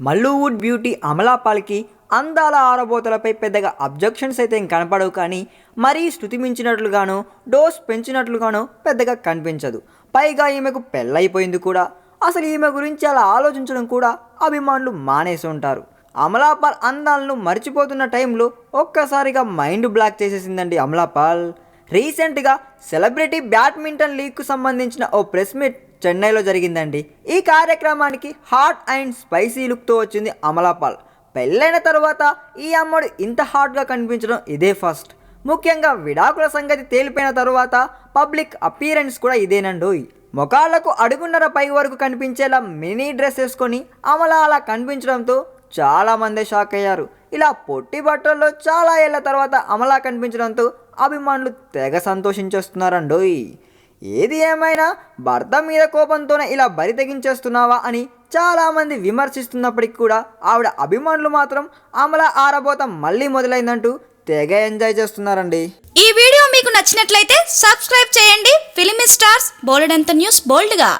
Malluwood beauty అమలాపాల్కి అందాల ఆరబోతలపై పెద్దగా objections అయితే ఏం కనపడవు, కానీ మరీ శృతి మించినట్లుగానో డోస్ పెంచినట్లుగానో పెద్దగా కనిపించదు. పైగా ఈమెకు పెళ్ళైపోయింది కూడా. అసలు ఈమె గురించి అలా ఆలోచించడం కూడా అభిమానులు మానేసి ఉంటారు. అమలాపాల్ అందాలను మర్చిపోతున్న టైంలో ఒక్కసారిగా మైండ్ బ్లాక్ చేసేసిందండి అమలాపాల్. రీసెంట్గా సెలబ్రిటీ బ్యాడ్మింటన్ లీగ్కు సంబంధించిన ఓ ప్రెస్ మీట్ చెన్నైలో జరిగిందండి. ఈ కార్యక్రమానికి హాట్ అండ్ స్పైసీ లుక్తో వచ్చింది అమలాపాల్. పెళ్ళైన తర్వాత ఈ అమ్మడు ఇంత హాట్గా కనిపించడం ఇదే ఫస్ట్. ముఖ్యంగా విడాకుల సంగతి తేలిపోయిన తర్వాత పబ్లిక్ అపీరెన్స్ కూడా ఇదేనండోయ్. మొఖాలకు అడుగున్నర పై వరకు కనిపించేలా మినీ డ్రెస్ వేసుకొని అమల అలా కనిపించడంతో చాలామంది షాక్ అయ్యారు. ఇలా పొట్టి బట్టల్లో చాలా ఏళ్ల తర్వాత అమలా కనిపించడంతో అభిమానులు తెగ సంతోషించేస్తున్నారండోయ్. ఏది ఏమైనా భర్త మీద కోపంతోనే ఇలా బరి తెగించేస్తున్నావా అని చాలామంది విమర్శిస్తున్నప్పటికీ కూడా ఆవిడ అభిమానులు మాత్రం అమల ఆరబోత మళ్ళీ మొదలైందంటూ తెగ ఎంజాయ్ చేస్తున్నారండి. ఈ వీడియో మీకు నచ్చినట్లయితే సబ్స్క్రైబ్ చేయండి. ఫిలిమి స్టార్స్ బోలెడంత న్యూస్ బోల్డ్గా.